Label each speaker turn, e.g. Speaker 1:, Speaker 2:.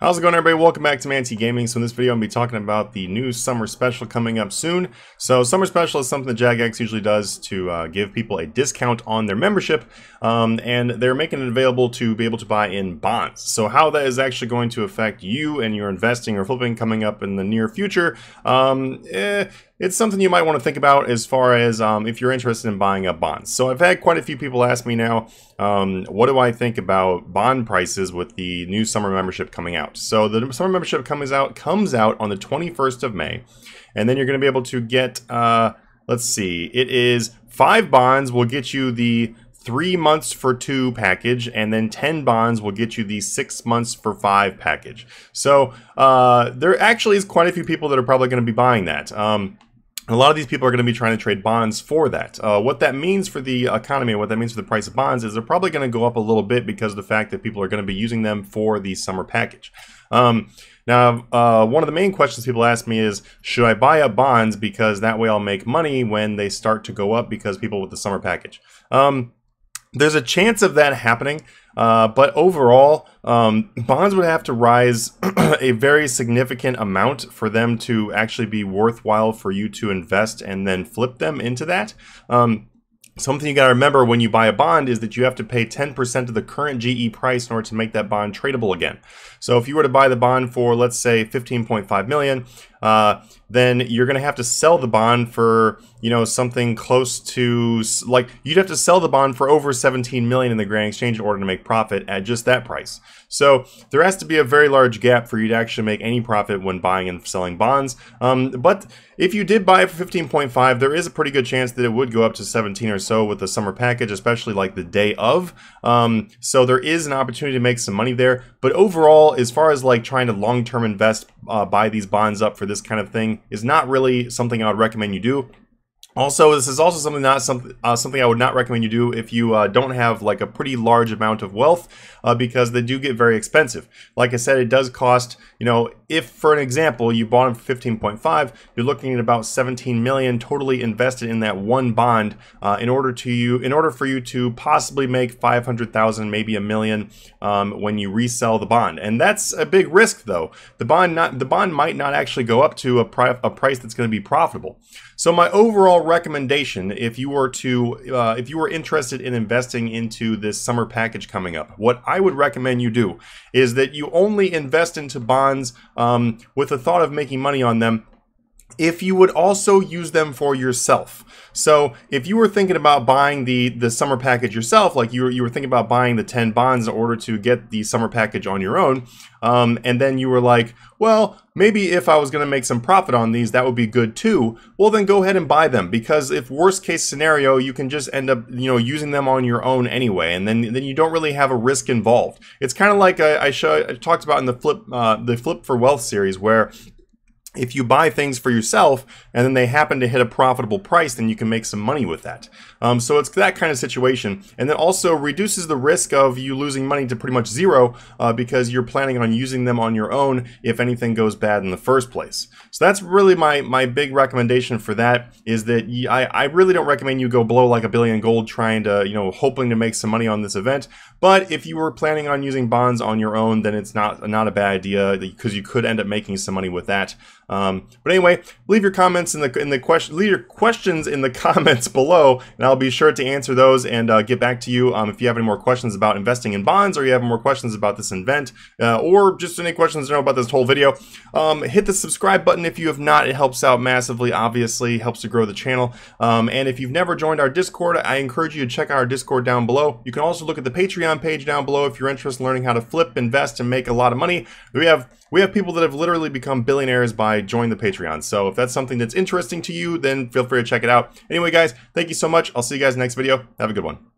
Speaker 1: How's it going, everybody? Welcome back to Manatee Gaming. So in this video I'm going to be talking about the new summer special coming up soon. So summer special is something that Jagex usually does to give people a discount on their membership, and they're making it available to be able to buy in bonds. So how that is actually going to affect you and your investing or flipping coming up in the near future, it's something you might want to think about as far as if you're interested in buying up bonds. So I've had quite a few people ask me now, what do I think about bond prices with the new summer membership coming out? So the summer membership comes out on the 21st of May, and then you're going to be able to get, let's see, it is 5 bonds will get you the 3 months for 2 package, and then 10 bonds will get you the 6 months for 5 package. So there actually is quite a few people that are probably going to be buying that. A lot of these people are going to be trying to trade bonds for that. What that means for the economy and what that means for the price of bonds is they're probably going to go up a little bit because of the fact that people are going to be using them for the summer package. Now, one of the main questions people ask me is, should I buy up bonds because that way I'll make money when they start to go up because people with the summer package? There's a chance of that happening, but overall, bonds would have to rise a very significant amount for them to actually be worthwhile for you to invest and then flip them into that. Something you got to remember when you buy a bond is that you have to pay 10% of the current GE price in order to make that bond tradable again. So if you were to buy the bond for, let's say, 15.5 million, then you're going to have to sell the bond for, you know, something close to, like, you'd have to sell the bond for over 17 million in the grand exchange in order to make profit at just that price. So there has to be a very large gap for you to actually make any profit when buying and selling bonds. But if you did buy it for 15.5, there is a pretty good chance that it would go up to 17 or so with the summer package, especially like the day of. So there is an opportunity to make some money there. But overall, as far as like trying to long-term invest, buy these bonds up for this kind of thing is not really something I would recommend you do. Also, this is also something I would not recommend you do if you don't have like a pretty large amount of wealth, because they do get very expensive. Like I said, it does cost, you know, if for an example you bought them for 15.5, you're looking at about 17 million totally invested in that one bond in order for you to possibly make 500,000, maybe $1 million when you resell the bond. And that's a big risk, though. The bond might not actually go up to a price that's going to be profitable. So my overall recommendation, if you were interested in investing into this summer package coming up, what I would recommend you do is that you only invest into bonds with the thought of making money on them if you would also use them for yourself. So if you were thinking about buying the summer package yourself, like you were thinking about buying the 10 bonds in order to get the summer package on your own, and then you were like, well, maybe if I was going to make some profit on these, that would be good too. Well, then go ahead and buy them, because if worst case scenario, you can just end up, you know, using them on your own anyway, and then you don't really have a risk involved. It's kind of like I talked about in the Flip for Wealth series, where if you buy things for yourself and then they happen to hit a profitable price, then you can make some money with that. So it's that kind of situation. And then also reduces the risk of you losing money to pretty much zero because you're planning on using them on your own if anything goes bad in the first place. So that's really my big recommendation for that, is that I really don't recommend you go below like $1 billion gold trying to, you know, hoping to make some money on this event. But if you were planning on using bonds on your own, then it's not a bad idea, because you could end up making some money with that. But anyway, leave your comments leave your questions in the comments below, and I'll be sure to answer those and get back to you if you have any more questions about investing in bonds, or you have more questions about this event, or just any questions to know about this whole video. Hit the subscribe button if you have not. It helps out massively, obviously, helps to grow the channel. And if you've never joined our Discord, I encourage you to check out our Discord down below. You can also look at the Patreon page down below if you're interested in learning how to flip, invest, and make a lot of money. We have people that have literally become billionaires by joining the Patreon. So if that's something that's interesting to you, then feel free to check it out. Anyway, guys, thank you so much. I'll see you guys next video. Have a good one.